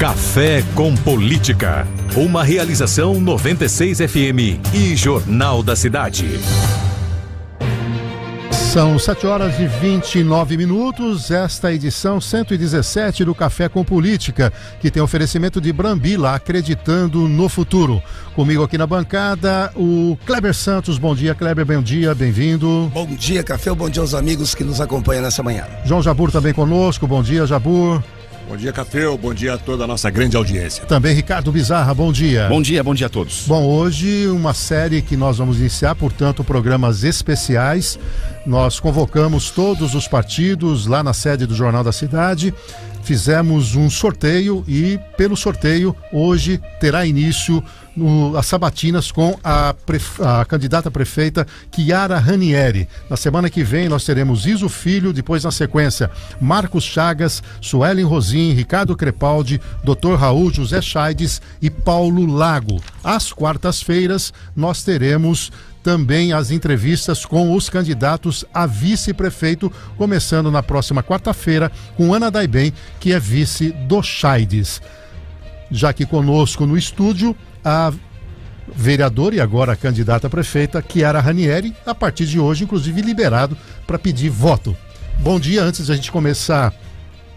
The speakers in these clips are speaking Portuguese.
Café com Política. Uma realização 96 FM e Jornal da Cidade. São 7h29. Esta é a edição 117 do Café com Política, que tem oferecimento de Brambila, acreditando no futuro. Comigo aqui na bancada, o Kleber Santos. Bom dia, Kleber, bom dia, bem-vindo. Bom dia, Café, bom dia aos amigos que nos acompanham nessa manhã. João Jabur também conosco, bom dia, Jabur. Bom dia, Café, bom dia a toda a nossa grande audiência. Também Ricardo Bizarra, bom dia. Bom dia a todos. Bom, hoje uma série que nós vamos iniciar, portanto, programas especiais. Nós convocamos todos os partidos lá na sede do Jornal da Cidade. Fizemos um sorteio e, pelo sorteio, hoje terá início as sabatinas com a candidata prefeita Chiara Ranieri. Na semana que vem nós teremos Iso Filho, depois na sequência Marcos Chagas, Suelen Rosim, Ricardo Crepaldi, Dr. Raul José Chaides e Paulo Lago. Às quartas-feiras nós teremos também as entrevistas com os candidatos a vice-prefeito, começando na próxima quarta-feira com Ana Daibem, que é vice do Chaides. Já aqui conosco no estúdio, a vereadora e agora a candidata a prefeita, Chiara Ranieri, a partir de hoje, inclusive, liberado para pedir voto. Bom dia, antes de a gente começar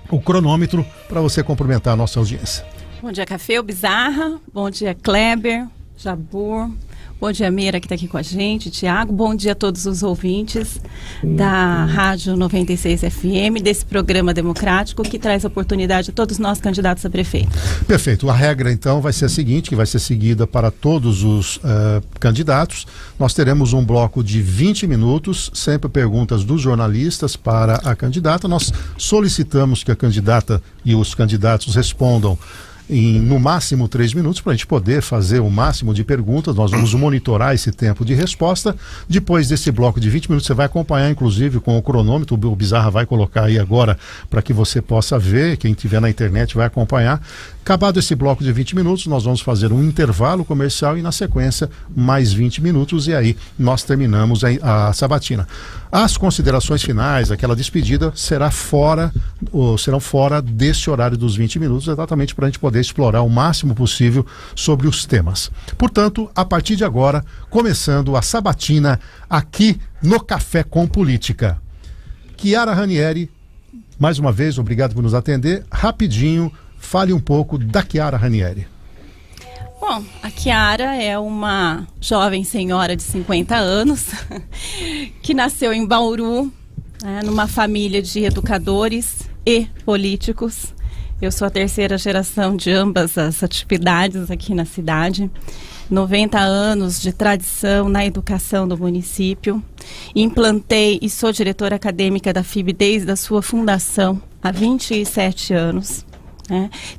o cronômetro, para você cumprimentar a nossa audiência. Bom dia, Café, Bizarra. Bom dia, Kleber, Jabur. Bom dia, Meira, que está aqui com a gente, Tiago. Bom dia a todos os ouvintes da Rádio 96 FM, desse programa democrático que traz oportunidade a todos nós candidatos a prefeito. Perfeito. A regra, então, vai ser a seguinte, que vai ser seguida para todos os candidatos. Nós teremos um bloco de 20 minutos, sempre perguntas dos jornalistas para a candidata. Nós solicitamos que a candidata e os candidatos respondam em no máximo 3 minutos, para a gente poder fazer o máximo de perguntas. Nós vamos monitorar esse tempo de resposta. Depois desse bloco de 20 minutos, você vai acompanhar, inclusive, com o cronômetro. O Bizarra vai colocar aí agora para que você possa ver. Quem estiver na internet vai acompanhar. Acabado esse bloco de 20 minutos, nós vamos fazer um intervalo comercial e, na sequência, mais 20 minutos. E aí nós terminamos a sabatina. As considerações finais, aquela despedida, serão fora desse horário dos 20 minutos, exatamente para a gente poder explorar o máximo possível sobre os temas. Portanto, a partir de agora, começando a sabatina aqui no Café com Política. Chiara Ranieri, mais uma vez, obrigado por nos atender. Rapidinho, fale um pouco da Chiara Ranieri. Bom, a Chiara é uma jovem senhora de 50 anos que nasceu em Bauru, numa família de educadores e políticos. Eu sou a terceira geração de ambas as atividades aqui na cidade. 90 anos de tradição na educação do município. Implantei e sou diretora acadêmica da FIB desde a sua fundação, há 27 anos.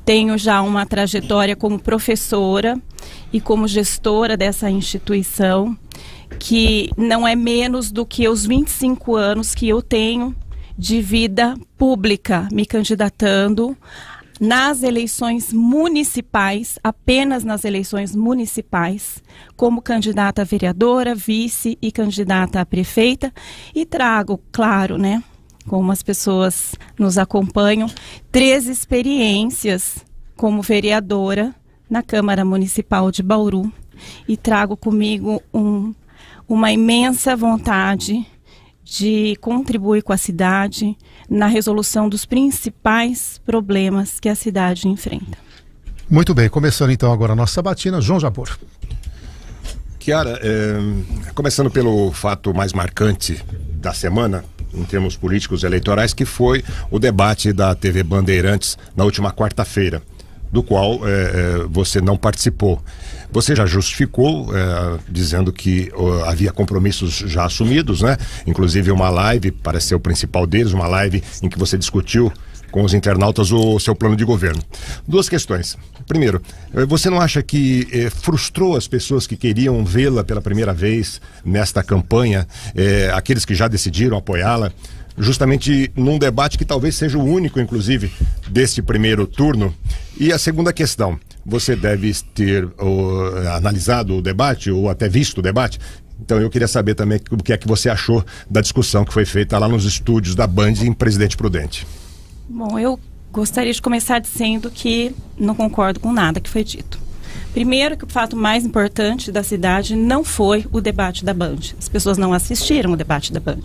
Tenho já uma trajetória como professora e como gestora dessa instituição, que não é menos do que os 25 anos que eu tenho de vida pública, me candidatando nas eleições municipais, apenas nas eleições municipais, como candidata a vereadora, vice e candidata a prefeita, e trago, claro, como as pessoas nos acompanham, 3 experiências como vereadora na Câmara Municipal de Bauru, e trago comigo uma imensa vontade de contribuir com a cidade na resolução dos principais problemas que a cidade enfrenta. Muito bem, começando então agora a nossa sabatina, João Jabor. Chiara, começando pelo fato mais marcante da semana, em termos políticos e eleitorais, que foi o debate da TV Bandeirantes na última quarta-feira, do qual você não participou. Você já justificou, dizendo que havia compromissos já assumidos, Inclusive uma live, parece ser o principal deles, uma live em que você discutiu com os internautas o seu plano de governo. 2 questões. Primeiro, você não acha que frustrou as pessoas que queriam vê-la pela primeira vez nesta campanha, aqueles que já decidiram apoiá-la, justamente num debate que talvez seja o único, inclusive, deste primeiro turno? E a segunda questão, você deve ter analisado o debate ou até visto o debate. Então eu queria saber também o que é que você achou da discussão que foi feita lá nos estúdios da Band em Presidente Prudente. Bom, eu gostaria de começar dizendo que não concordo com nada que foi dito. Primeiro, que o fato mais importante da cidade não foi o debate da Band. As pessoas não assistiram o debate da Band.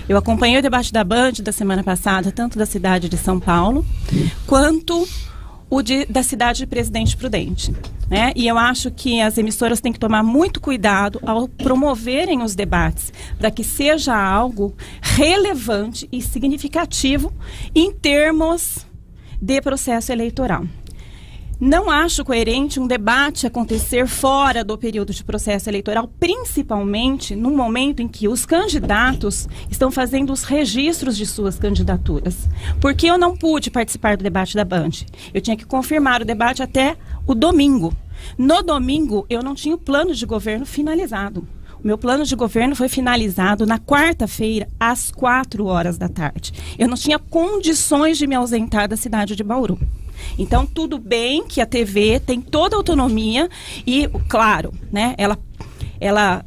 Eu acompanhei o debate da Band da semana passada, tanto da cidade de São Paulo, quanto da cidade de Presidente Prudente, né? E eu acho que as emissoras têm que tomar muito cuidado ao promoverem os debates, para que seja algo relevante e significativo em termos de processo eleitoral. Não acho coerente um debate acontecer fora do período de processo eleitoral, principalmente no momento em que os candidatos estão fazendo os registros de suas candidaturas. Porque eu não pude participar do debate da Band. Eu tinha que confirmar o debate até o domingo. No domingo, eu não tinha o plano de governo finalizado. O meu plano de governo foi finalizado na quarta-feira, às 4h. Eu não tinha condições de me ausentar da cidade de Bauru. Então, tudo bem que a TV tem toda a autonomia e, claro, né, ela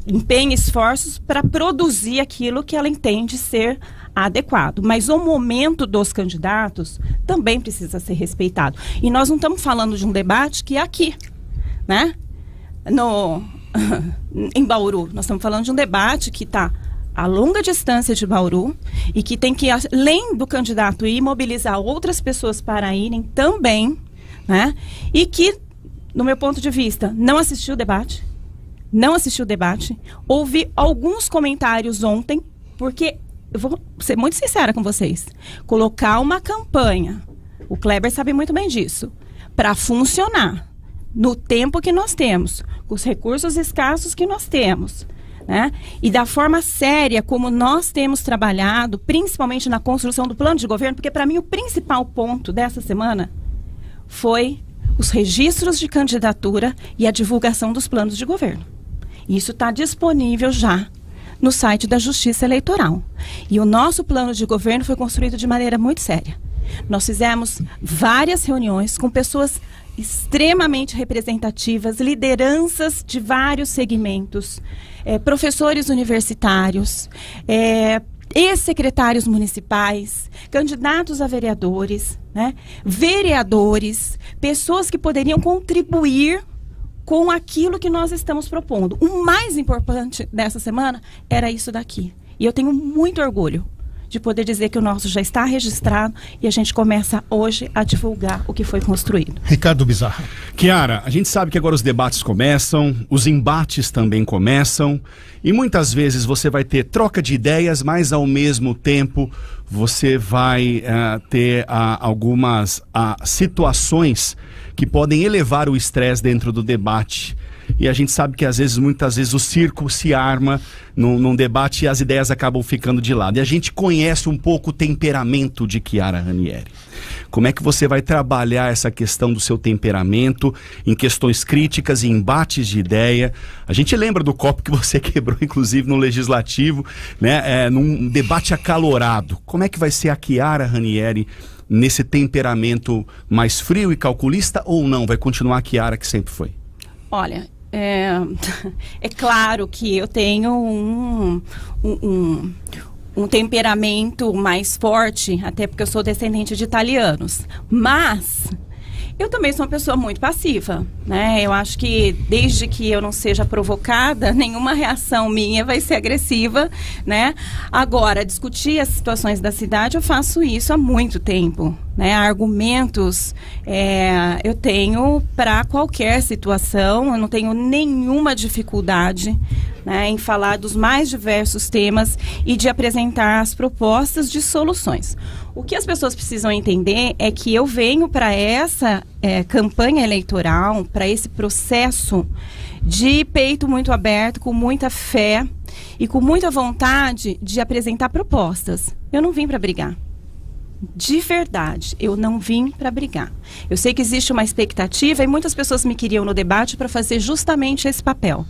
empenha esforços para produzir aquilo que ela entende ser adequado. Mas o momento dos candidatos também precisa ser respeitado. E nós não estamos falando de um debate que é aqui, né? Em Bauru. Nós estamos falando de um debate que está a longa distância de Bauru e que tem que, além do candidato ir, mobilizar outras pessoas para irem também, né? E que, no meu ponto de vista, não assistiu o debate. Ouvi alguns comentários ontem, porque, eu vou ser muito sincera com vocês, colocar uma campanha, o Kleber sabe muito bem disso, para funcionar no tempo que nós temos, com os recursos escassos que nós temos, né? E da forma séria como nós temos trabalhado, principalmente na construção do plano de governo, porque para mim o principal ponto dessa semana foi os registros de candidatura e a divulgação dos planos de governo. Isso está disponível já no site da Justiça Eleitoral. E o nosso plano de governo foi construído de maneira muito séria. Nós fizemos várias reuniões com pessoas extremamente representativas, lideranças de vários segmentos, professores universitários, ex-secretários municipais, candidatos a vereadores, né, vereadores, pessoas que poderiam contribuir com aquilo que nós estamos propondo. O mais importante dessa semana era isso daqui. E eu tenho muito orgulho de poder dizer que o nosso já está registrado e a gente começa hoje a divulgar o que foi construído. Ricardo Bizarra. Chiara, a gente sabe que agora os debates começam, os embates também começam e muitas vezes você vai ter troca de ideias, mas ao mesmo tempo você vai ter algumas situações que podem elevar o estresse dentro do debate. E a gente sabe que muitas vezes o circo se arma num debate e as ideias acabam ficando de lado. E a gente conhece um pouco o temperamento de Chiara Ranieri. Como é que você vai trabalhar essa questão do seu temperamento em questões críticas e embates de ideia? A gente lembra do copo que você quebrou, inclusive, no Legislativo, né? Num debate acalorado. Como é que vai ser a Chiara Ranieri nesse temperamento mais frio e calculista ou não? Vai continuar a Chiara que sempre foi? Olha, é claro que eu tenho um temperamento mais forte, até porque eu sou descendente de italianos, mas eu também sou uma pessoa muito passiva, né? Eu acho que desde que eu não seja provocada, nenhuma reação minha vai ser agressiva, né? Agora, discutir as situações da cidade, eu faço isso há muito tempo, né? Argumentos eu tenho para qualquer situação, eu não tenho nenhuma dificuldade, né, em falar dos mais diversos temas e de apresentar as propostas de soluções. O que as pessoas precisam entender é que eu venho para essa campanha eleitoral, para esse processo de peito muito aberto, com muita fé e com muita vontade de apresentar propostas. Eu não vim para brigar. De verdade, eu não vim para brigar. Eu sei que existe uma expectativa e muitas pessoas me queriam no debate para fazer justamente esse papel.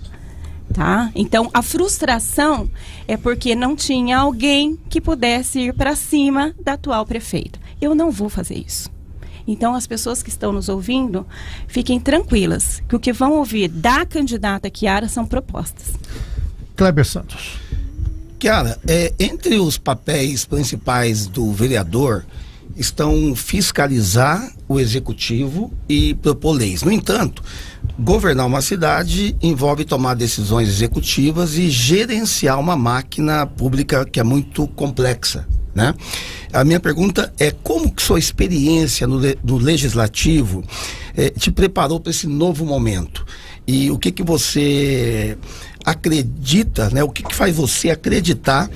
Tá? Então, a frustração é porque não tinha alguém que pudesse ir para cima da atual prefeita. Eu não vou fazer isso. Então, as pessoas que estão nos ouvindo, fiquem tranquilas, que o que vão ouvir da candidata Chiara são propostas. Kleber Santos. Kiara, entre os papéis principais do vereador estão fiscalizar o executivo e propor leis. No entanto, governar uma cidade envolve tomar decisões executivas e gerenciar uma máquina pública que é muito complexa, né? A minha pergunta é como que sua experiência no legislativo te preparou para esse novo momento? E o que você acredita, né? O que faz você acreditar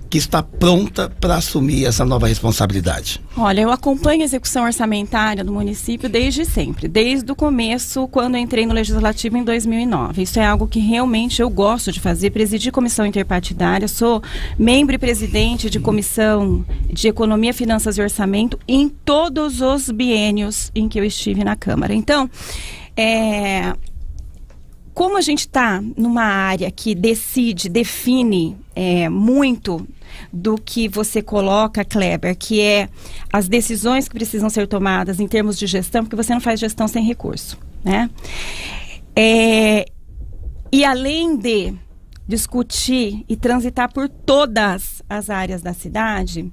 que está pronta para assumir essa nova responsabilidade? Olha, eu acompanho a execução orçamentária do município desde sempre, desde o começo, quando eu entrei no Legislativo em 2009. Isso é algo que realmente eu gosto de fazer, presidir comissão interpartidária, sou membro e presidente de comissão de Economia, Finanças e Orçamento em todos os biênios em que eu estive na Câmara. Então, como a gente está numa área que define muito do que você coloca, Kleber, que é as decisões que precisam ser tomadas em termos de gestão, porque você não faz gestão sem recurso, né? E além de discutir e transitar por todas as áreas da cidade,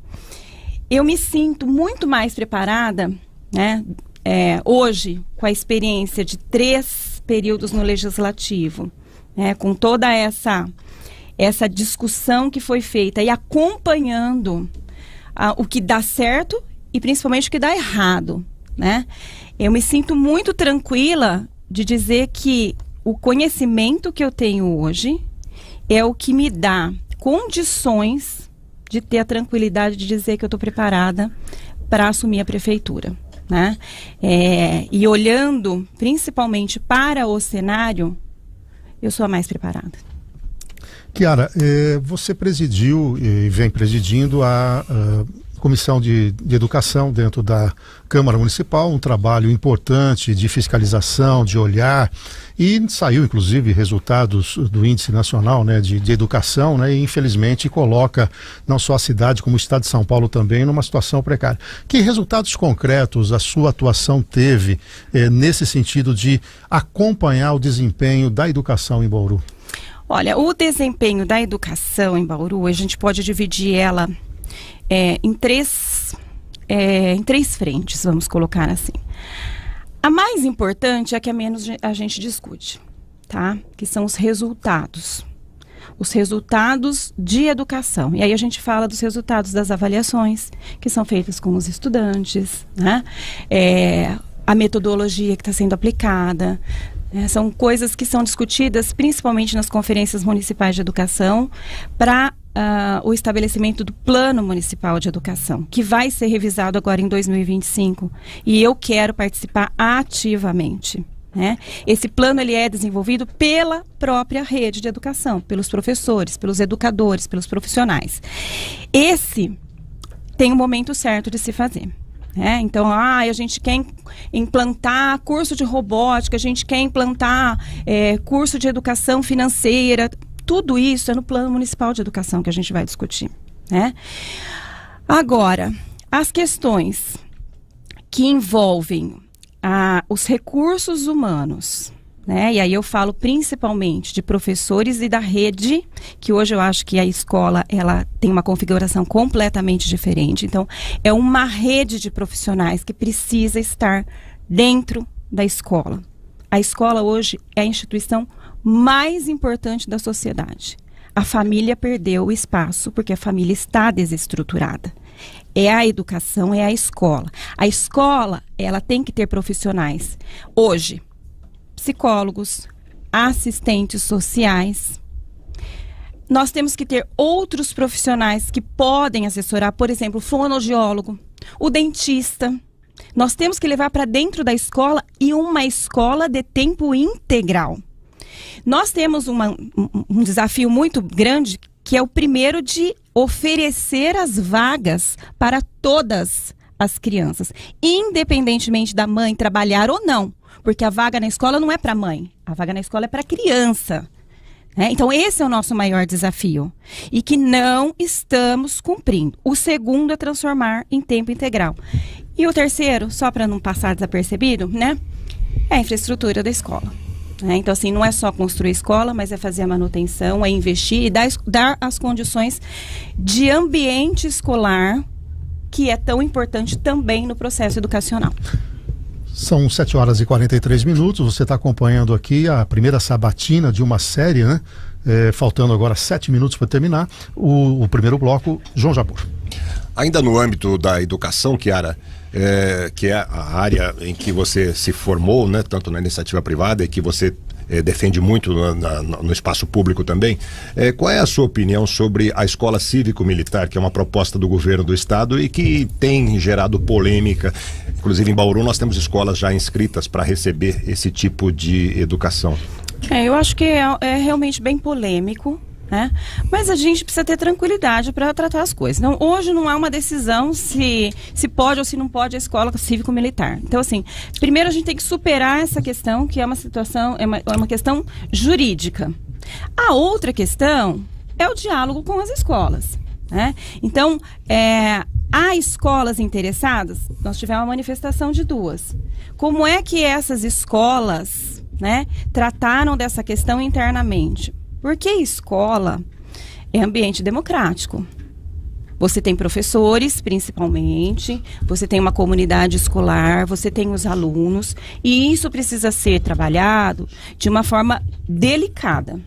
eu me sinto muito mais preparada, né? Hoje, com a experiência de 3 períodos no Legislativo, né, com toda essa discussão que foi feita e acompanhando o que dá certo e principalmente o que dá errado, né? Eu me sinto muito tranquila de dizer que o conhecimento que eu tenho hoje é o que me dá condições de ter a tranquilidade de dizer que eu estou preparada para assumir a prefeitura, né? E olhando principalmente para o cenário, eu sou a mais preparada. Kiara, você presidiu e vem presidindo a Comissão de Educação dentro da Câmara Municipal, um trabalho importante de fiscalização, de olhar, e saiu inclusive resultados do Índice Nacional, né, de Educação, né, e infelizmente coloca não só a cidade como o estado de São Paulo também numa situação precária. Que resultados concretos a sua atuação teve nesse sentido de acompanhar o desempenho da educação em Bauru? Olha, o desempenho da educação em Bauru, a gente pode dividir ela em três frentes, vamos colocar assim. A mais importante é a que a menos a gente discute, tá? Que são os resultados. Os resultados de educação. E aí a gente fala dos resultados das avaliações que são feitas com os estudantes, né? A metodologia que está sendo aplicada. São coisas que são discutidas principalmente nas conferências municipais de educação para o estabelecimento do Plano Municipal de Educação, que vai ser revisado agora em 2025, e eu quero participar ativamente, né? Esse plano ele é desenvolvido pela própria rede de educação, pelos professores, pelos educadores, pelos profissionais. Esse tem um momento certo de se fazer. Então, a gente quer implantar curso de robótica, a gente quer implantar curso de educação financeira. Tudo isso é no Plano Municipal de Educação que a gente vai discutir, né? Agora, as questões que envolvem os recursos humanos, né? E aí eu falo principalmente de professores e da rede, que hoje eu acho que a escola ela tem uma configuração completamente diferente. Então, é uma rede de profissionais que precisa estar dentro da escola. A escola hoje é a instituição mais importante da sociedade. A família perdeu o espaço porque a família está desestruturada. É a educação, é a escola. A escola, ela tem que ter profissionais. Hoje, psicólogos, assistentes sociais. Nós temos que ter outros profissionais que podem assessorar, por exemplo, o fonoaudiólogo, o dentista. Nós temos que levar para dentro da escola e uma escola de tempo integral. Nós temos um desafio muito grande, que é o primeiro de oferecer as vagas para todas as crianças, independentemente da mãe trabalhar ou não, porque a vaga na escola não é para a mãe, a vaga na escola é para a criança. Então esse é o nosso maior desafio e que não estamos cumprindo. O segundo é transformar em tempo integral. E o terceiro, só para não passar desapercebido, né, é a infraestrutura da escola. Então, assim, não é só construir escola, mas é fazer a manutenção, é investir e dar as condições de ambiente escolar, que é tão importante também no processo educacional. São 7h43, você está acompanhando aqui a primeira sabatina de uma série, né? Faltando agora 7 minutos para terminar, o primeiro bloco, João Jabor. Ainda no âmbito da educação, Chiara, que é a área em que você se formou, né, tanto na iniciativa privada e que você defende muito no espaço público também, qual é a sua opinião sobre a escola cívico-militar, que é uma proposta do governo do estado e que tem gerado polêmica? Inclusive em Bauru nós temos escolas já inscritas para receber esse tipo de educação. Eu acho que é realmente bem polêmico, né? Mas a gente precisa ter tranquilidade para tratar as coisas. Então, hoje não há uma decisão se pode ou se não pode a escola cívico-militar. Então, assim, primeiro a gente tem que superar essa questão, que é uma situação, é uma questão jurídica. A outra questão é o diálogo com as escolas, né? Então, há escolas interessadas, nós tivemos uma manifestação de 2. Como é que essas escolas, né, trataram dessa questão internamente? Porque escola é ambiente democrático. Você tem professores, principalmente, você tem uma comunidade escolar, você tem os alunos, e isso precisa ser trabalhado de uma forma delicada,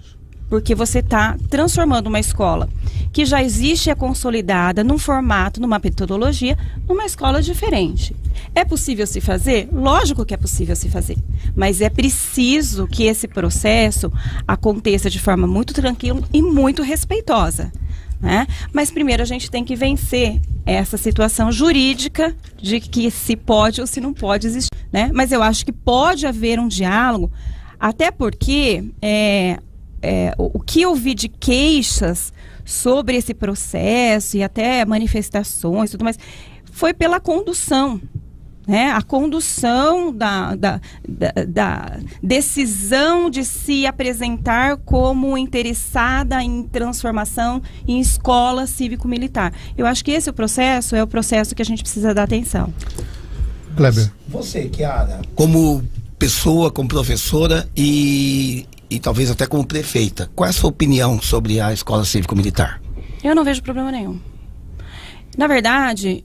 porque você está transformando uma escola que já existe, é consolidada, num formato, numa metodologia, numa escola diferente. É possível se fazer? Lógico que é possível se fazer, mas é preciso que esse processo aconteça de forma muito tranquila e muito respeitosa, né? Mas primeiro a gente tem que vencer essa situação jurídica de que se pode ou se não pode existir, né? Mas eu acho que pode haver um diálogo, até porque o que eu vi de queixas sobre esse processo e até manifestações e tudo mais, foi pela condução, né? A condução da decisão de se apresentar como interessada em transformação em escola cívico-militar. Eu acho que esse processo é o processo que a gente precisa dar atenção. Kleber. Você, Chiara, como pessoa, como professora e talvez até como prefeita, qual é a sua opinião sobre a escola cívico-militar? Eu não vejo problema nenhum. Na verdade,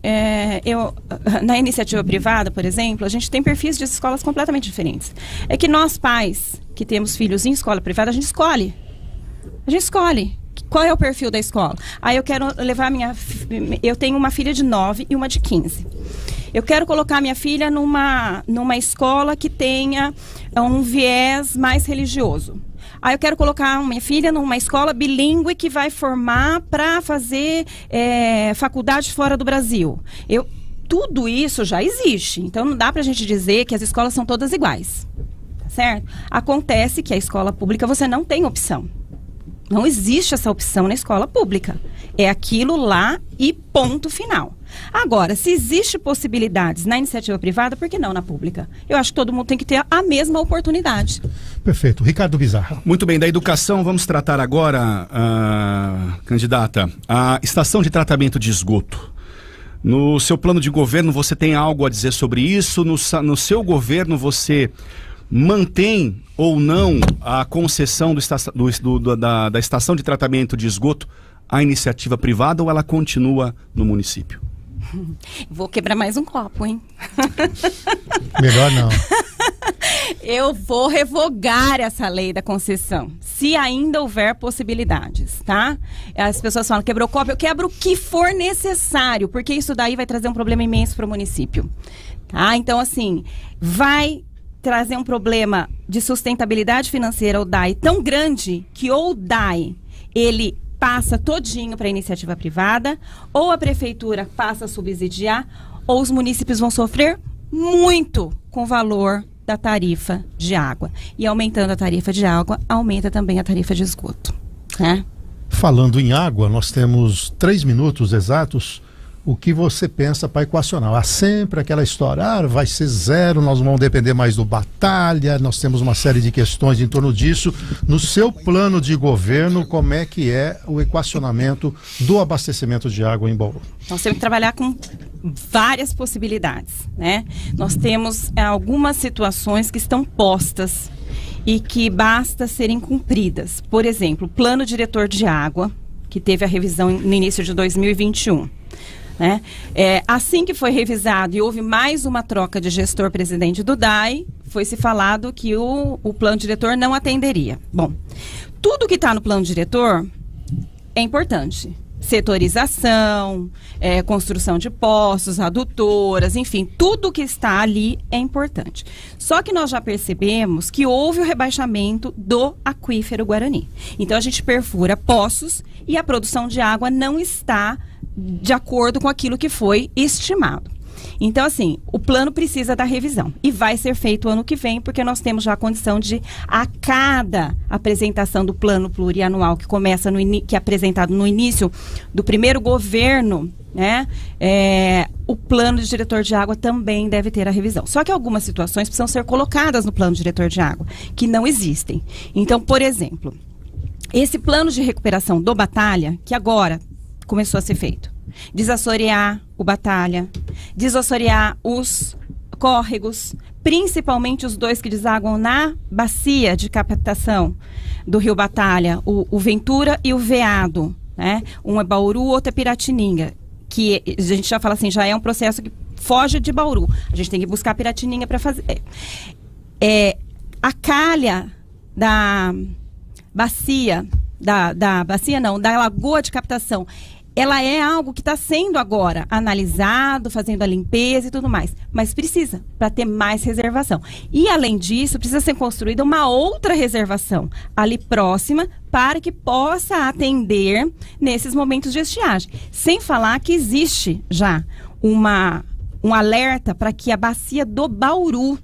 na iniciativa privada, por exemplo, a gente tem perfis de escolas completamente diferentes. É que nós pais, que temos filhos em escola privada, a gente escolhe. Qual é o perfil da escola? Eu quero levar eu tenho uma filha de 9 e uma de 15. Eu quero colocar minha filha numa escola que tenha um viés mais religioso. Eu quero colocar minha filha numa escola bilíngue que vai formar para fazer faculdade fora do Brasil. Tudo isso já existe, então não dá para a gente dizer que as escolas são todas iguais, tá certo? Acontece que a escola pública você não tem opção. Não existe essa opção na escola pública. É aquilo lá e ponto final. Agora, se existe possibilidades na iniciativa privada, por que não na pública? Eu acho que todo mundo tem que ter a mesma oportunidade. Perfeito. Ricardo Bizarra. Muito bem, da educação vamos tratar agora, candidata, a estação de tratamento de esgoto. No seu plano de governo você tem algo a dizer sobre isso? No seu governo você mantém ou não a concessão da estação de tratamento de esgoto à iniciativa privada ou ela continua no município? Vou quebrar mais um copo, hein? Melhor não. Eu vou revogar essa lei da concessão, se ainda houver possibilidades, tá? As pessoas falam, quebrou o copo, eu quebro o que for necessário, porque isso daí vai trazer um problema imenso para o município, tá? Então, assim, vai trazer um problema de sustentabilidade financeira ao DAI tão grande que ou o DAI, ele passa todinho para a iniciativa privada, ou a prefeitura passa a subsidiar, ou os municípios vão sofrer muito com o valor da tarifa de água. E aumentando a tarifa de água, aumenta também a tarifa de esgoto, né? Falando em água, nós temos 3 minutos exatos. O que você pensa para equacionar? Há sempre aquela história, vai ser zero, nós vamos depender mais do Batalha, nós temos uma série de questões em torno disso. No seu plano de governo, como é que é o equacionamento do abastecimento de água em Bauru? Nós temos que trabalhar com várias possibilidades, né? Nós temos algumas situações que estão postas e que basta serem cumpridas. Por exemplo, o Plano Diretor de Água, que teve a revisão no início de 2021. Né? Assim que foi revisado e houve mais uma troca de gestor-presidente do DAI, foi se falado que o plano diretor não atenderia. Bom, tudo que está no plano diretor é importante. Setorização, construção de poços, adutoras, enfim, tudo que está ali é importante. Só que nós já percebemos que houve o rebaixamento do aquífero Guarani. Então a gente perfura poços e a produção de água não está de acordo com aquilo que foi estimado. Então, assim, o plano precisa da revisão e vai ser feito ano que vem, porque nós temos já a condição de, a cada apresentação do plano plurianual que começa que é apresentado no início do primeiro governo, né, o plano de diretor de água também deve ter a revisão. Só que algumas situações precisam ser colocadas no plano de diretor de água, que não existem. Então, por exemplo, esse plano de recuperação do Batalha, que agora começou a ser feito, desassorear o Batalha, desassorear os córregos, principalmente os dois que desaguam na bacia de captação do Rio Batalha, o Ventura e o Veado, né? Um é Bauru, outro é Piratininga, que a gente já fala assim, já é um processo que foge de Bauru. A gente tem que buscar Piratininga para fazer. A calha da bacia, da lagoa de captação, ela é algo que está sendo agora analisado, fazendo a limpeza e tudo mais, mas precisa, para ter mais reservação. E além disso, precisa ser construída uma outra reservação ali próxima para que possa atender nesses momentos de estiagem. Sem falar que existe já um alerta para que a bacia do Bauru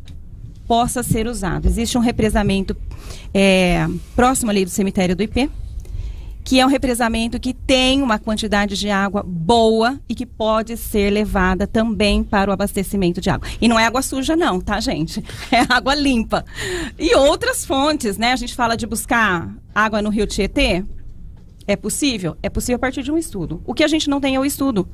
possa ser usado. Existe um represamento próximo ali do cemitério do IP, que é um represamento que tem uma quantidade de água boa e que pode ser levada também para o abastecimento de água. E não é água suja não, tá, gente? É água limpa. E outras fontes, né? A gente fala de buscar água no Rio Tietê. É possível? É possível a partir de um estudo. O que a gente não tem é o estudo.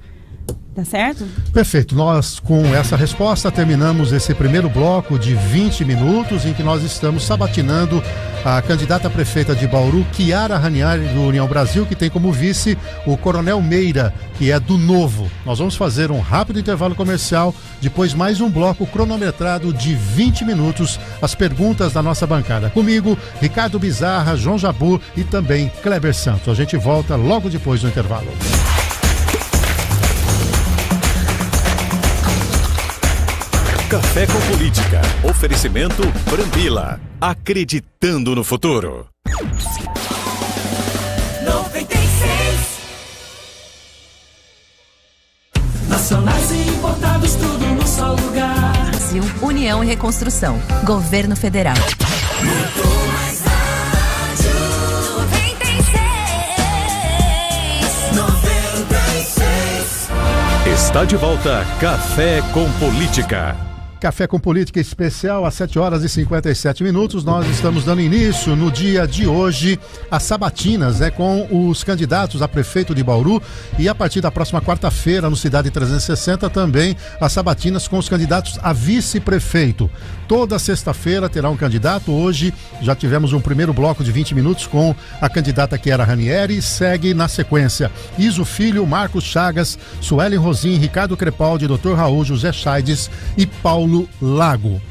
Tá certo? Perfeito. Nós, com essa resposta, terminamos esse primeiro bloco de 20 minutos em que nós estamos sabatinando a candidata a prefeita de Bauru, Chiara Ranieri, do União Brasil, que tem como vice o Coronel Meira, que é do Novo. Nós vamos fazer um rápido intervalo comercial, depois mais um bloco cronometrado de 20 minutos, as perguntas da nossa bancada. Comigo, Ricardo Bizarra, João Jabur e também Kleber Santos. A gente volta logo depois do intervalo. Café com Política. Oferecimento Brambila. Acreditando no futuro. 96. Nacionais e importados, tudo no só lugar. Brasil, União e Reconstrução. Governo Federal. Muito mais rádio. 96. Está de volta Café com Política. Café com Política especial às 7 horas e 57 minutos. Nós estamos dando início no dia de hoje às sabatinas, com os candidatos a prefeito de Bauru, e a partir da próxima quarta-feira no Cidade 360 também as sabatinas com os candidatos a vice-prefeito. Toda sexta-feira terá um candidato. Hoje já tivemos um primeiro bloco de 20 minutos com a candidata Chiara Ranieri. Segue na sequência Iso Filho, Marcos Chagas, Suelen Rosim, Ricardo Crepaldi, Dr. Raul, José Chaides e Paulo Lago.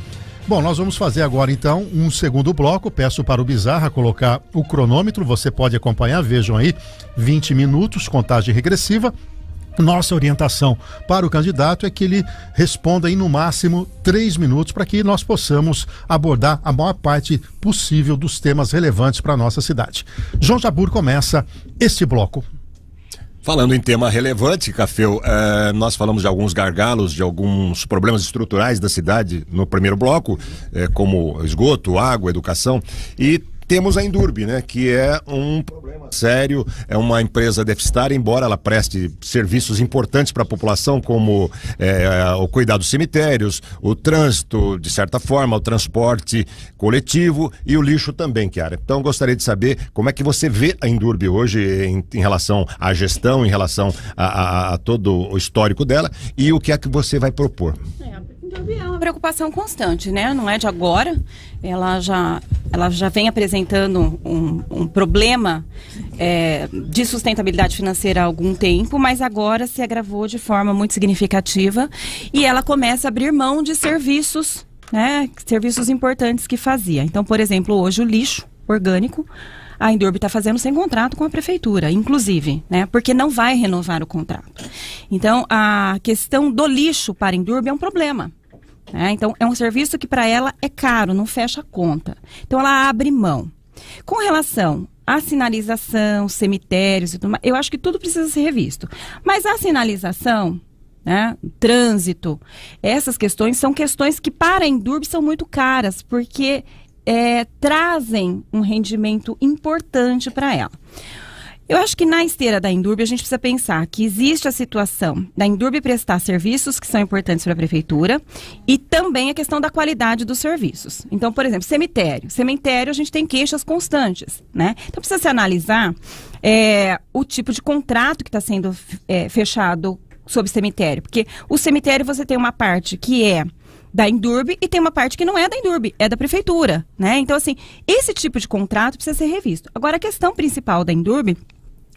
Bom, nós vamos fazer agora então um segundo bloco. Peço para o Bizarra colocar o cronômetro, você pode acompanhar, vejam aí, 20 minutos, contagem regressiva. Nossa orientação para o candidato é que ele responda em no máximo 3 minutos para que nós possamos abordar a maior parte possível dos temas relevantes para a nossa cidade. João Jabur começa este bloco. Falando em tema relevante, Cafeu, nós falamos de alguns gargalos, de alguns problemas estruturais da cidade no primeiro bloco, como esgoto, água, educação, e temos a Indurb, né, que é um problema sério, é uma empresa deficitária, embora ela preste serviços importantes para a população, como o cuidado dos cemitérios, o trânsito, de certa forma, o transporte coletivo e o lixo também, Chiara. Então, gostaria de saber como é que você vê a Indurb hoje em relação à gestão, em relação a todo o histórico dela, e o que é que você vai propor. É uma preocupação constante, né? Não é de agora. Ela já ela já vem apresentando um problema de sustentabilidade financeira há algum tempo, mas agora se agravou de forma muito significativa e ela começa a abrir mão de serviços, né, serviços importantes que fazia. Então, por exemplo, hoje o lixo orgânico, a Endurbe está fazendo sem contrato com a prefeitura, inclusive, né, porque não vai renovar o contrato. Então, a questão do lixo para a Endurbe é um problema. Então, é um serviço que para ela é caro, não fecha a conta. Então, ela abre mão. Com relação à sinalização, cemitérios e tudo mais, eu acho que tudo precisa ser revisto. Mas a sinalização, né, trânsito, essas questões são questões que para a Endurbe são muito caras, porque trazem um rendimento importante para ela. Eu acho que na esteira da Endurbe a gente precisa pensar que existe a situação da Endurbe prestar serviços que são importantes para a prefeitura e também a questão da qualidade dos serviços. Então, por exemplo, cemitério. Cemitério a gente tem queixas constantes, né? Então precisa se analisar o tipo de contrato que está sendo fechado sobre cemitério. Porque o cemitério você tem uma parte que é da Endurbe e tem uma parte que não é da Endurbe, é da prefeitura, né? Então, assim, esse tipo de contrato precisa ser revisto. Agora, a questão principal da Endurbe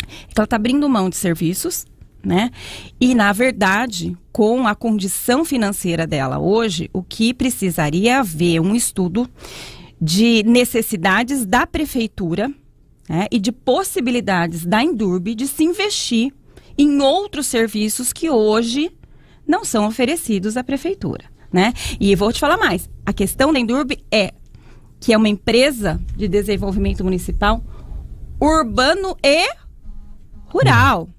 é que ela está abrindo mão de serviços, né? E, na verdade, com a condição financeira dela hoje, o que precisaria haver um estudo de necessidades da prefeitura, né? E de possibilidades da Endurbe de se investir em outros serviços que hoje não são oferecidos à prefeitura, né? E vou te falar mais, a questão da Endurbe é que é uma empresa de desenvolvimento municipal urbano e rural,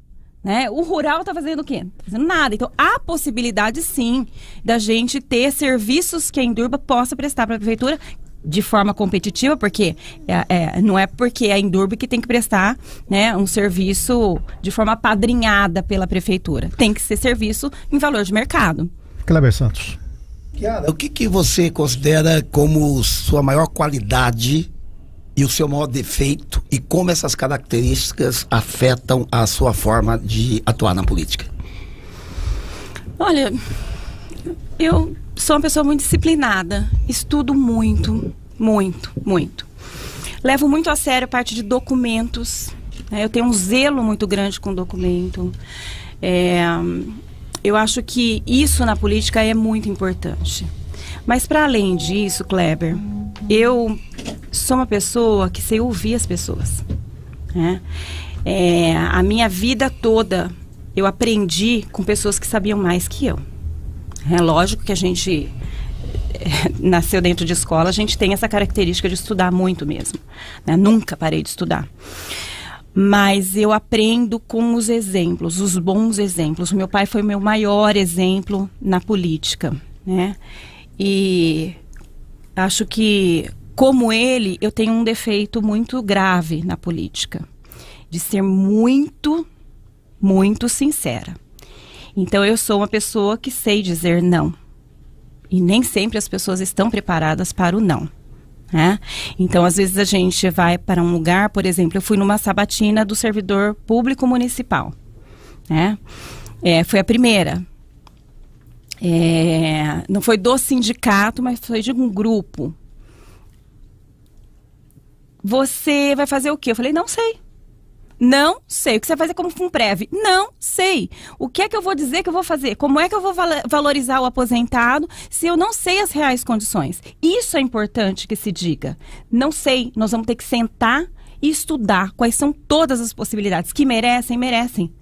né? O rural está fazendo o quê? Não tá fazendo nada. Então, há possibilidade, sim, da gente ter serviços que a Endurbe possa prestar para a prefeitura de forma competitiva, porque não é porque é a Endurbe que tem que prestar, né, um serviço de forma apadrinhada pela prefeitura. Tem que ser serviço em valor de mercado. Kleber Santos. Chiara, o que você considera como sua maior qualidade e o seu maior defeito e como essas características afetam a sua forma de atuar na política? Olha, eu sou uma pessoa muito disciplinada, estudo muito, muito, muito. Levo muito a sério a parte de documentos, né? Eu tenho um zelo muito grande com documento. Eu acho que isso na política é muito importante. Mas para além disso, Kleber, eu sou uma pessoa que sei ouvir as pessoas, né? A minha vida toda eu aprendi com pessoas que sabiam mais que eu. É lógico que a gente nasceu dentro de escola, a gente tem essa característica de estudar muito mesmo, né? Nunca parei de estudar. Mas eu aprendo com os exemplos, os bons exemplos. O meu pai foi o meu maior exemplo na política, né? E acho que, como ele, eu tenho um defeito muito grave na política, de ser muito, muito sincera. Então, eu sou uma pessoa que sei dizer não. E nem sempre as pessoas estão preparadas para o não, né? Então, às vezes a gente vai para um lugar, por exemplo, eu fui numa sabatina do servidor público municipal, né? Foi a primeira. Não foi do sindicato, mas foi de um grupo. Você vai fazer o quê? Eu falei, não sei. Não sei. O que você vai fazer como FUNPREV? Não sei. O que é que eu vou dizer que eu vou fazer? Como é que eu vou valorizar o aposentado se eu não sei as reais condições? Isso é importante que se diga. Não sei. Nós vamos ter que sentar e estudar quais são todas as possibilidades. Que merecem, merecem.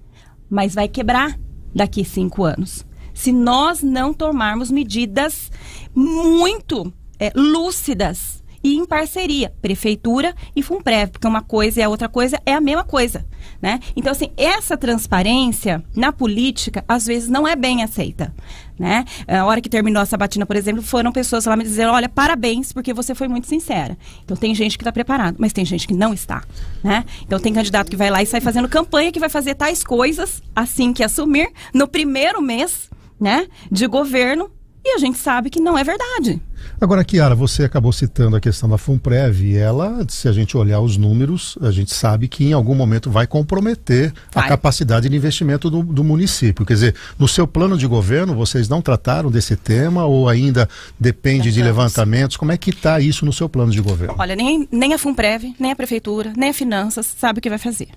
Mas vai quebrar daqui 5 anos. Se nós não tomarmos medidas muito lúcidas e em parceria, prefeitura e FUNPREV, porque uma coisa e a outra coisa é a mesma coisa, né? Então, assim, essa transparência na política, às vezes, não é bem aceita, né? A hora que terminou a sabatina, por exemplo, foram pessoas lá me dizer, olha, parabéns, porque você foi muito sincera. Então, tem gente que está preparado, mas tem gente que não está, né? Então, tem candidato que vai lá e sai fazendo campanha, que vai fazer tais coisas, assim que assumir, no primeiro mês, né, de governo, e a gente sabe que não é verdade. Agora, Chiara, você acabou citando a questão da Funprev, e ela, se a gente olhar os números, a gente sabe que em algum momento vai comprometer a capacidade de investimento do município. Quer dizer, no seu plano de governo, vocês não trataram desse tema ou ainda depende de levantamentos? Como é que está isso no seu plano de governo? Olha, nem a Funprev, nem a Prefeitura, nem a Finanças sabe o que vai fazer.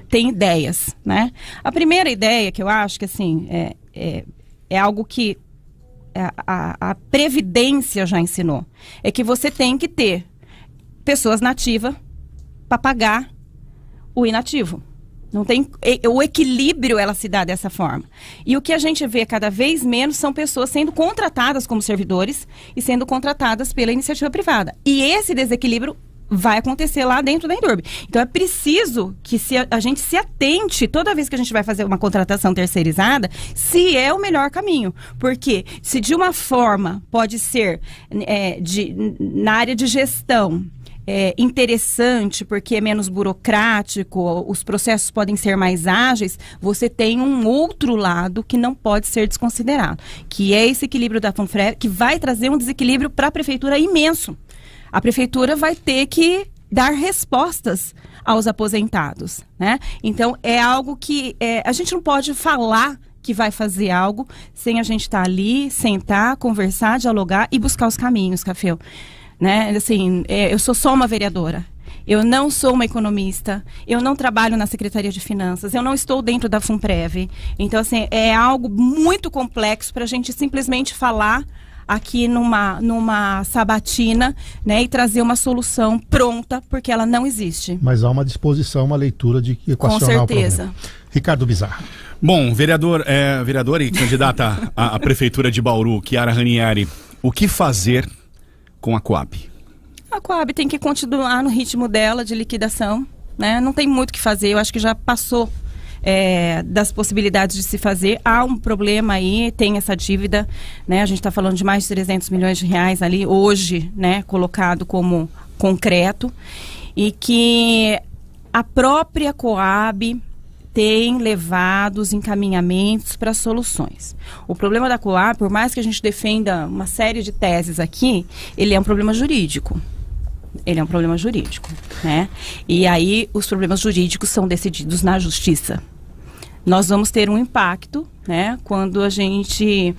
Tem ideias, né? A primeira ideia que eu acho que, assim, é algo que a Previdência já ensinou, é que você tem que ter pessoas nativas para pagar o inativo. Não tem, o equilíbrio ela se dá dessa forma. E o que a gente vê cada vez menos são pessoas sendo contratadas como servidores e sendo contratadas pela iniciativa privada. E esse desequilíbrio vai acontecer lá dentro da Endurbe. Então é preciso que a gente se atente toda vez que a gente vai fazer uma contratação terceirizada, se é o melhor caminho. Porque se de uma forma pode ser na área de gestão interessante, porque é menos burocrático, os processos podem ser mais ágeis, você tem um outro lado que não pode ser desconsiderado, que é esse equilíbrio da Funprev, que vai trazer um desequilíbrio para a prefeitura imenso. A prefeitura vai ter que dar respostas aos aposentados, né? Então, é algo que a gente não pode falar que vai fazer algo sem a gente estar ali, sentar, conversar, dialogar e buscar os caminhos, Café. Né? Assim, eu sou só uma vereadora. Eu não sou uma economista, eu não trabalho na Secretaria de Finanças, eu não estou dentro da Funprev. Então, assim, é algo muito complexo para a gente simplesmente falar aqui numa sabatina, né, e trazer uma solução pronta, porque ela não existe. Mas há uma disposição, uma leitura de equacionar o problema. Com certeza. Ricardo Bizarro. Bom, vereadora e candidata à Prefeitura de Bauru, Chiara Ranieri, o que fazer com a Coab? A Coab tem que continuar no ritmo dela de liquidação, né? Não tem muito o que fazer, eu acho que já passou das possibilidades de se fazer. Há um problema aí, tem essa dívida, né? A gente está falando de mais de 300 milhões de reais ali hoje, né? Colocado como concreto, e que a própria Coab tem levado os encaminhamentos para soluções. O problema da Coab, por mais que a gente defenda uma série de teses aqui, ele é um problema jurídico. Ele é um problema jurídico, né? E aí os problemas jurídicos são decididos na justiça. Nós vamos ter um impacto, né? Quando a gente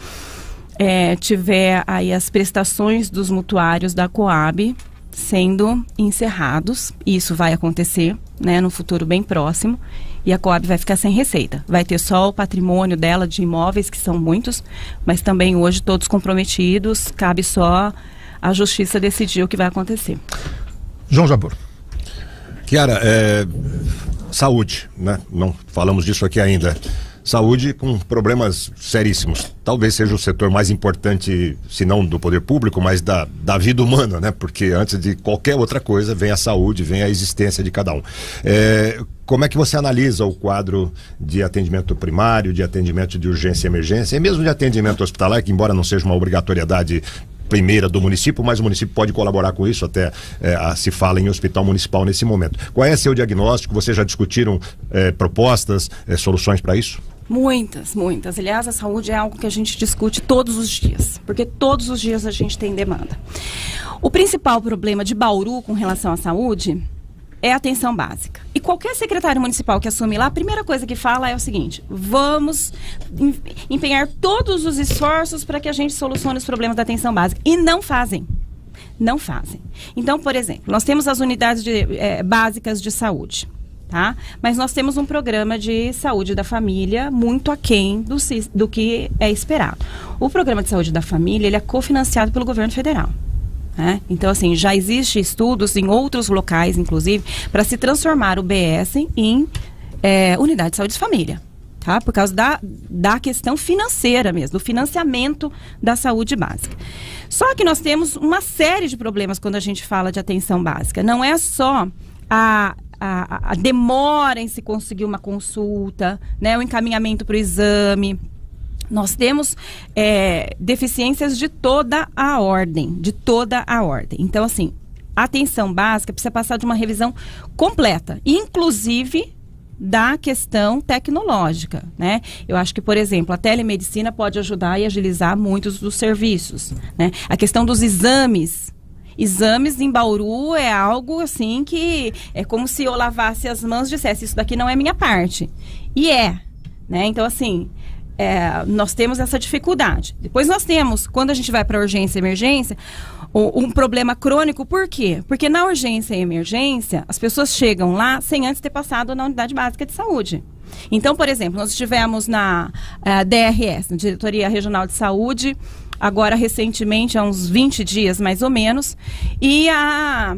tiver aí as prestações dos mutuários da Coab sendo encerrados. Isso vai acontecer, né, no futuro bem próximo. E a Coab vai ficar sem receita. Vai ter só o patrimônio dela de imóveis, que são muitos, mas também hoje todos comprometidos. Cabe só a justiça decidir o que vai acontecer. João Jabor. Chiara, saúde, né? Não falamos disso aqui ainda. Saúde com problemas seríssimos. Talvez seja o setor mais importante, se não do poder público, mas da vida humana, né? Porque antes de qualquer outra coisa vem a saúde, vem a existência de cada um. Como é que você analisa o quadro de atendimento primário, de atendimento de urgência e emergência, e mesmo de atendimento hospitalar, que embora não seja uma obrigatoriedade primeira do município, mas o município pode colaborar com isso, até se fala em hospital municipal nesse momento. Qual é seu diagnóstico? Vocês já discutiram propostas, soluções para isso? Muitas. Aliás, a saúde é algo que a gente discute todos os dias, porque todos os dias a gente tem demanda. O principal problema de Bauru com relação à saúde é a atenção básica. E qualquer secretário municipal que assume lá, a primeira coisa que fala é o seguinte: vamos empenhar todos os esforços para que a gente solucione os problemas da atenção básica. E não fazem. Não fazem. Então, por exemplo, nós temos as unidades básicas de saúde. Tá? Mas nós temos um programa de saúde da família muito aquém do que é esperado. O programa de saúde da família, ele é cofinanciado pelo governo federal. Né? Então, assim, já existem estudos em outros locais, inclusive, para se transformar o BS em unidade de saúde de família. Tá? Por causa da questão financeira mesmo, do financiamento da saúde básica. Só que nós temos uma série de problemas quando a gente fala de atenção básica. Não é só a demora em se conseguir uma consulta, né, o encaminhamento para o exame. Nós temos deficiências de toda a ordem, Então, assim, a atenção básica precisa passar de uma revisão completa, inclusive da questão tecnológica, né? Eu acho que, por exemplo, a telemedicina pode ajudar e agilizar muitos dos serviços, né? A questão dos exames em Bauru é algo assim que é como se eu lavasse as mãos e dissesse, isso daqui não é minha parte. E né? Então, assim, nós temos essa dificuldade. Depois nós temos, quando a gente vai para urgência e emergência, um problema crônico. Por quê? Porque na urgência e emergência, as pessoas chegam lá sem antes ter passado na unidade básica de saúde. Então, por exemplo, nós estivemos na DRS, na Diretoria Regional de Saúde, agora recentemente, há uns 20 dias mais ou menos, e a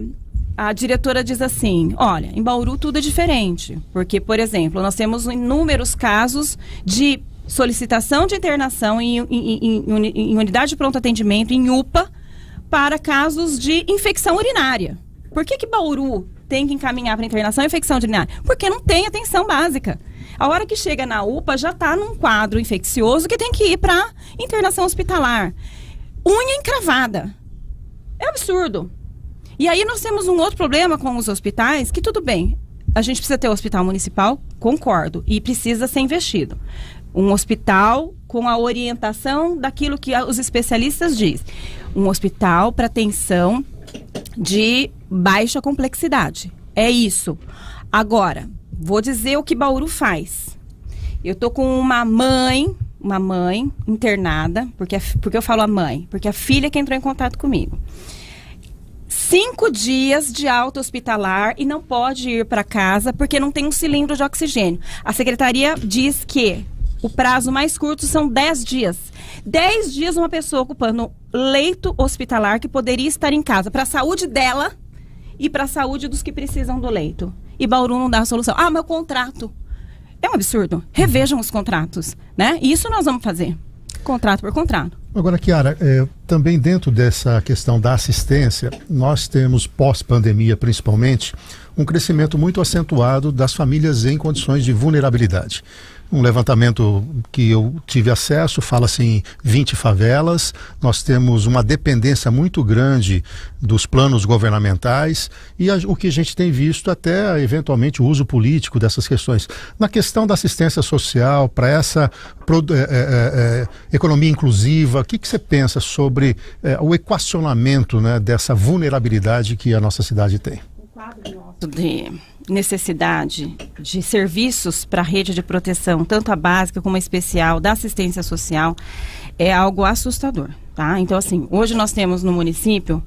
diretora diz assim, olha, em Bauru tudo é diferente, porque, por exemplo, nós temos inúmeros casos de solicitação de internação em unidade de pronto atendimento, em UPA, para casos de infecção urinária. Por que Bauru tem que encaminhar para internação e infecção urinária? Porque não tem atenção básica. A hora que chega na UPA já está num quadro infeccioso que tem que ir para internação hospitalar. Unha encravada. É absurdo. E aí nós temos um outro problema com os hospitais, que tudo bem, a gente precisa ter um hospital municipal, concordo, e precisa ser investido. Um hospital com a orientação daquilo que os especialistas dizem. Um hospital para atenção de baixa complexidade. É isso. Agora, vou dizer o que Bauru faz. Eu tô com uma mãe internada, porque eu falo a mãe, porque a filha que entrou em contato comigo. 5 dias de alta hospitalar e não pode ir para casa porque não tem um cilindro de oxigênio. A secretaria diz que o prazo mais curto são 10 dias. 10 dias uma pessoa ocupando leito hospitalar que poderia estar em casa para a saúde dela e para a saúde dos que precisam do leito. E Bauru não dá a solução. Meu contrato. É um absurdo. Revejam os contratos, né? E isso nós vamos fazer. Contrato por contrato. Agora, Chiara, também dentro dessa questão da assistência, nós temos, pós-pandemia principalmente, um crescimento muito acentuado das famílias em condições de vulnerabilidade. Um levantamento que eu tive acesso fala assim, 20 favelas, nós temos uma dependência muito grande dos planos governamentais e o que a gente tem visto até eventualmente o uso político dessas questões. Na questão da assistência social, para essa economia inclusiva, o que você pensa sobre o equacionamento, né, dessa vulnerabilidade que a nossa cidade tem? O quadro nosso de necessidade de serviços para a rede de proteção, tanto a básica como a especial, da assistência social, é algo assustador, tá? Então, assim, hoje nós temos no município,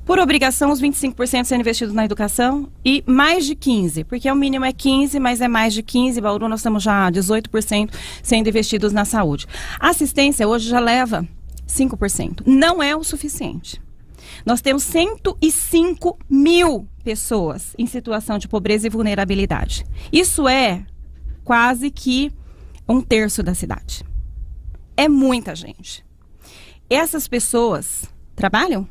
por obrigação, os 25% sendo investidos na educação e mais de 15%, porque o mínimo é 15%, mas é mais de 15%, Bauru nós estamos já 18% sendo investidos na saúde. A assistência hoje já leva 5%, não é o suficiente. Nós temos 105 mil pessoas em situação de pobreza e vulnerabilidade. Isso é quase que 1/3 da cidade. É muita gente. Essas pessoas trabalham?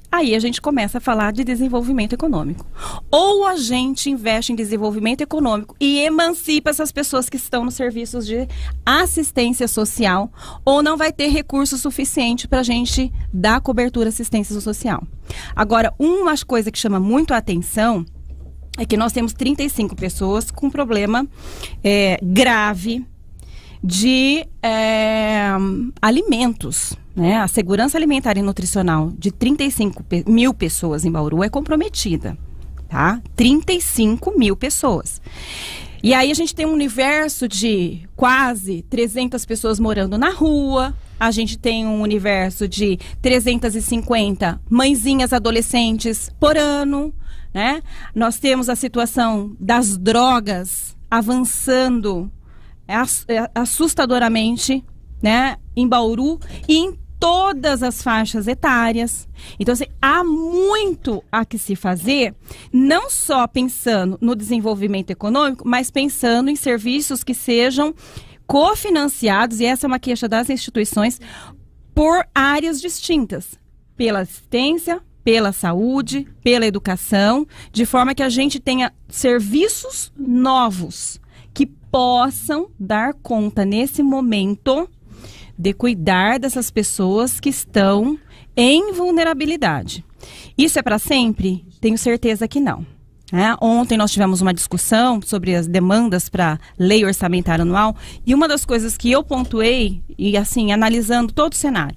Aí a gente começa a falar de desenvolvimento econômico. Ou a gente investe em desenvolvimento econômico e emancipa essas pessoas que estão nos serviços de assistência social, ou não vai ter recurso suficiente para a gente dar cobertura à assistência social. Agora, uma coisa que chama muito a atenção é que nós temos 35 pessoas com problema grave de alimentos. Né? A segurança alimentar e nutricional de 35 mil pessoas em Bauru é comprometida, tá? 35 mil pessoas. E aí a gente tem um universo de quase 300 pessoas morando na rua, a gente tem um universo de 350 mãezinhas adolescentes por ano, né? Nós temos a situação das drogas avançando assustadoramente, né? Em Bauru e em todas as faixas etárias. Então, assim, há muito a que se fazer, não só pensando no desenvolvimento econômico, mas pensando em serviços que sejam cofinanciados, e essa é uma queixa das instituições, por áreas distintas, pela assistência, pela saúde, pela educação, de forma que a gente tenha serviços novos que possam dar conta nesse momento de cuidar dessas pessoas que estão em vulnerabilidade. Isso é para sempre? Tenho certeza que não. Ontem nós tivemos uma discussão sobre as demandas para lei orçamentária anual, e uma das coisas que eu pontuei, e assim, analisando todo o cenário,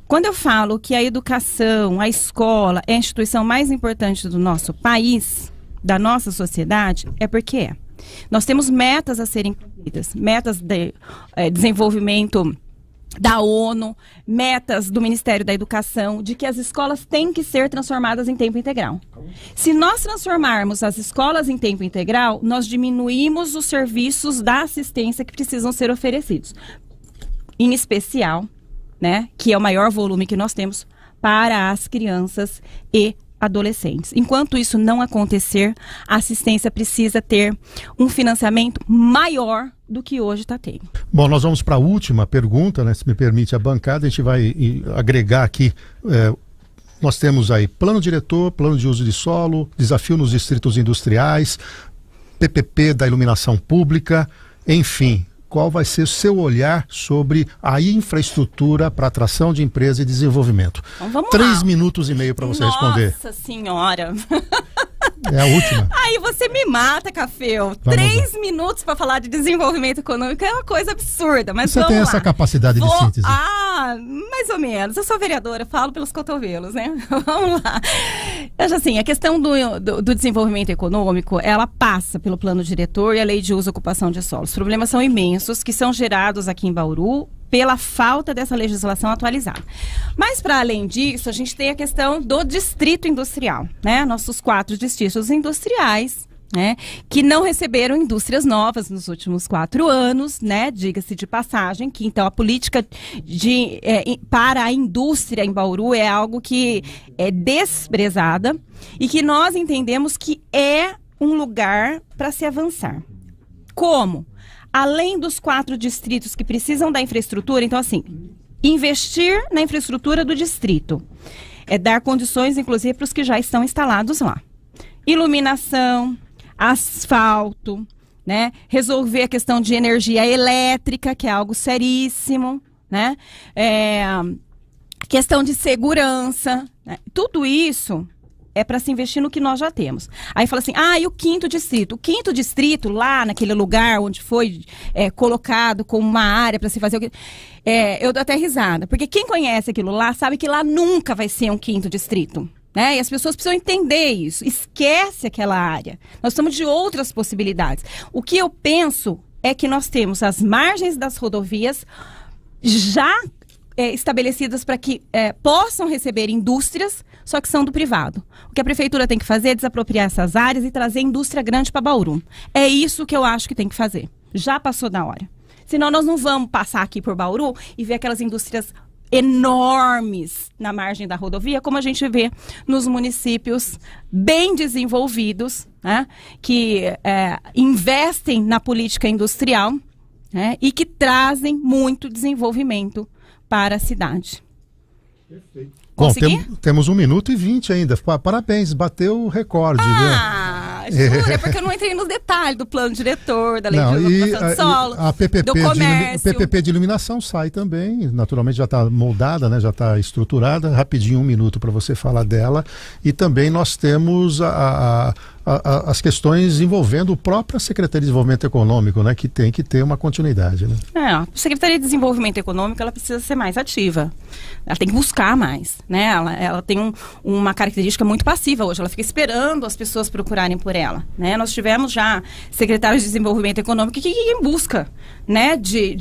quando eu falo que a educação, a escola é a instituição mais importante do nosso país, da nossa sociedade, é porque é. Nós temos metas a serem cumpridas, metas de desenvolvimento da ONU, metas do Ministério da Educação, de que as escolas têm que ser transformadas em tempo integral. Se nós transformarmos as escolas em tempo integral, nós diminuímos os serviços da assistência que precisam ser oferecidos. Em especial, né, que é o maior volume que nós temos para as crianças e adolescentes. Enquanto isso não acontecer, a assistência precisa ter um financiamento maior do que hoje está tendo. Bom, nós vamos para a última pergunta, né? Se me permite a bancada, a gente vai agregar aqui. Nós temos aí plano diretor, plano de uso de solo, desafio nos distritos industriais, PPP da iluminação pública, enfim. Qual vai ser o seu olhar sobre a infraestrutura para atração de empresa e desenvolvimento? Então, vamos 3 lá. minutos e meio para você responder. Nossa Senhora! É a última. Aí você me mata, Cafeu. 3 minutos para falar de desenvolvimento econômico é uma coisa absurda, mas você vamos tem lá. essa capacidade de síntese? Mais ou menos. Eu sou vereadora, falo pelos cotovelos, né? Vamos lá. Acho assim, a questão do desenvolvimento econômico, ela passa pelo plano diretor e a lei de uso e ocupação de solo. Os problemas são imensos, que são gerados aqui em Bauru pela falta dessa legislação atualizada. Mas, para além disso, a gente tem a questão do distrito industrial, né? Nossos 4 distritos industriais, né, que não receberam indústrias novas nos últimos 4 anos, né? Diga-se de passagem, que então a política para a indústria em Bauru é algo que é desprezada e que nós entendemos que é um lugar para se avançar. Como? Além dos 4 distritos que precisam da infraestrutura, então assim, investir na infraestrutura do distrito. É dar condições, inclusive, para os que já estão instalados lá. Iluminação, asfalto, né? Resolver a questão de energia elétrica, que é algo seríssimo, né? Questão de segurança, né? Tudo isso é para se investir no que nós já temos. Aí fala assim, e o 5º distrito? O 5º distrito, lá naquele lugar onde foi colocado como uma área para se fazer o que... eu dou até risada, porque quem conhece aquilo lá sabe que lá nunca vai ser um 5º distrito. Né? E as pessoas precisam entender isso. Esquece aquela área. Nós estamos de outras possibilidades. O que eu penso é que nós temos as margens das rodovias já estabelecidas para que possam receber indústrias, só que são do privado. O que a prefeitura tem que fazer é desapropriar essas áreas e trazer indústria grande para Bauru. É isso que eu acho que tem que fazer. Já passou da hora. Senão nós não vamos passar aqui por Bauru e ver aquelas indústrias enormes na margem da rodovia, como a gente vê nos municípios bem desenvolvidos, né, que investem na política industrial, né, e que trazem muito desenvolvimento para a cidade. Perfeito. Bom, temos 1 minuto e 20 ainda. Parabéns, bateu o recorde. Jura? É porque eu não entrei nos detalhes do plano diretor, da lei de ocupação de solo, do comércio. A PPP de iluminação sai também, naturalmente já está moldada, né? Já está estruturada. Rapidinho, 1 minuto para você falar dela. E também nós temos as questões envolvendo a própria Secretaria de Desenvolvimento Econômico, né? Que tem que ter uma continuidade, né? A Secretaria de Desenvolvimento Econômico, ela precisa ser mais ativa. Ela tem que buscar mais, né? Ela tem uma característica muito passiva hoje. Ela fica esperando as pessoas procurarem por ela, né? Nós tivemos já secretários de Desenvolvimento Econômico que em busca, né, de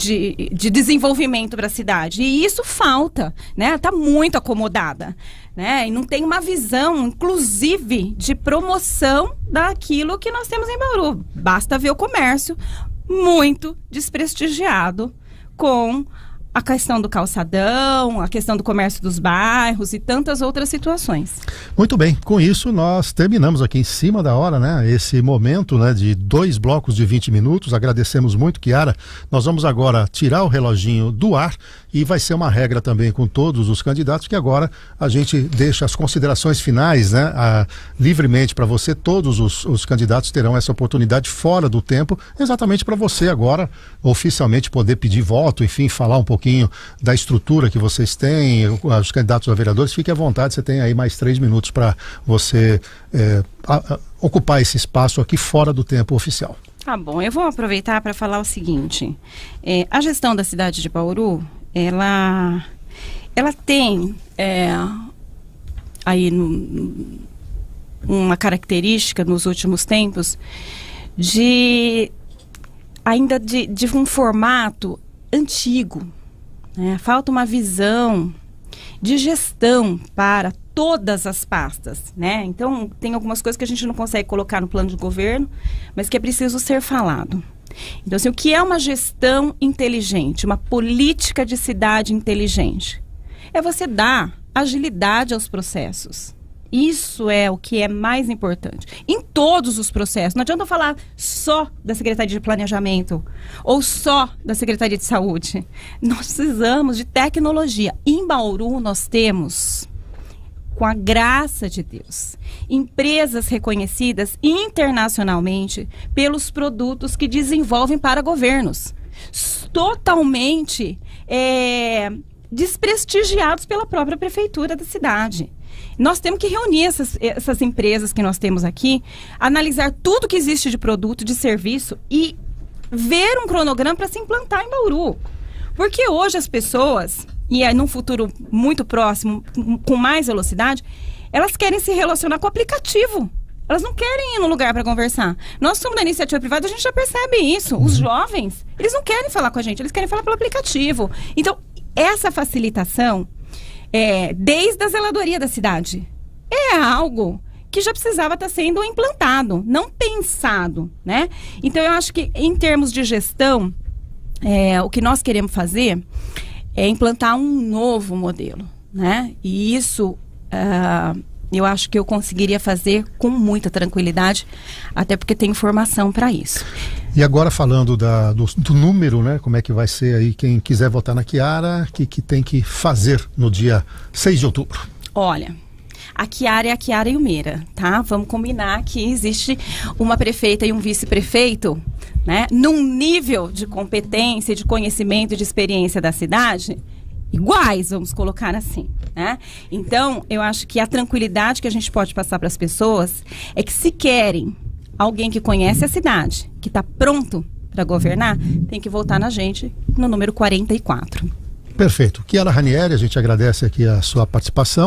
desenvolvimento para a cidade. E isso falta, né? Está muito acomodada, né? E não tem uma visão, inclusive, de promoção daquilo que nós temos em Bauru. Basta ver o comércio muito desprestigiado com a questão do calçadão, a questão do comércio dos bairros e tantas outras situações. Muito bem, com isso nós terminamos aqui em cima da hora, né? Esse momento, né, de 2 blocos de 20 minutos. Agradecemos muito, Chiara. Nós vamos agora tirar o reloginho do ar e vai ser uma regra também com todos os candidatos, que agora a gente deixa as considerações finais, né, livremente para você. Todos os candidatos terão essa oportunidade fora do tempo, exatamente para você agora oficialmente poder pedir voto, enfim, falar um pouquinho da estrutura que vocês têm, os candidatos a vereadores. Fique à vontade, você tem aí mais 3 minutos para você ocupar esse espaço aqui fora do tempo oficial. Tá bom, eu vou aproveitar para falar o seguinte. A gestão da cidade de Bauru, ela tem aí uma característica nos últimos tempos de um formato antigo, né? Falta uma visão de gestão para todas as pastas, né? Então, tem algumas coisas que a gente não consegue colocar no plano de governo, mas que é preciso ser falado. Então, assim, o que é uma gestão inteligente, uma política de cidade inteligente? É você dar agilidade aos processos. Isso é o que é mais importante. Em todos os processos. Não adianta eu falar só da Secretaria de Planejamento ou só da Secretaria de Saúde. Nós precisamos de tecnologia. Em Bauru nós temos, com a graça de Deus, empresas reconhecidas internacionalmente pelos produtos que desenvolvem para governos. Totalmente desprestigiados pela própria prefeitura da cidade. Nós temos que reunir essas empresas que nós temos aqui, analisar tudo que existe de produto, de serviço e ver um cronograma para se implantar em Bauru. Porque hoje as pessoas, e num futuro muito próximo, com mais velocidade, elas querem se relacionar com o aplicativo. Elas não querem ir no lugar para conversar. Nós somos da iniciativa privada, a gente já percebe isso. Os jovens, eles não querem falar com a gente, eles querem falar pelo aplicativo. Então, essa facilitação, desde a zeladoria da cidade, é algo que já precisava estar sendo implantado, não pensado, né? Então, eu acho que, em termos de gestão, o que nós queremos fazer é implantar um novo modelo, né? E isso, eu acho que eu conseguiria fazer com muita tranquilidade, até porque tem formação para isso. E agora falando do número, né? Como é que vai ser aí quem quiser votar na Chiara, que tem que fazer no dia 6 de outubro? Olha, a Chiara é a Chiara Ilmeira, tá? Vamos combinar que existe uma prefeita e um vice-prefeito, né? Num nível de competência, de conhecimento e de experiência da cidade, iguais, vamos colocar assim, né? Então, eu acho que a tranquilidade que a gente pode passar para as pessoas é que, se querem alguém que conhece a cidade, que está pronto para governar, tem que votar na gente no número 44. Perfeito. Chiara Ranieri, a gente agradece aqui a sua participação.